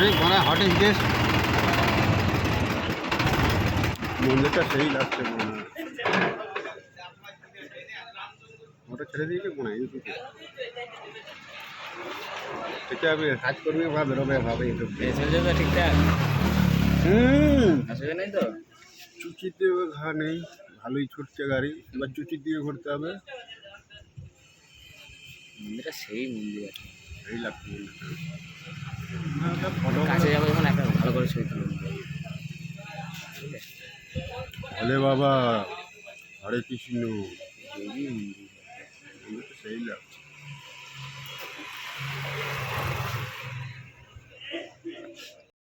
সেই বড় হটেজ গেস্ট মন্দিরটা সেই লাগছে মনে হয়। ওটা ছেড়ে দিয়েছে মনে হয় ইউটিউবে। এটা আমি কাজ করবি বা বেরোবে ভাবে ইউটিউব চলে যাবে ঠিকঠাক। আসবে নাই তো চুচি দিয়ে ঘা নেই, ভালোই ছুটছে গাড়ি, এবার চুচি দিয়ে ঘুরতে হবে। মন্দিরটা সেই মন্দির আছে, এই লাগছে মন্দিরটা। কাছে যাবো যখন একটা ভালো করে ছবি তুলে ভোলে বাবা, হরে কৃষ্ণ। দেবী মন্দির।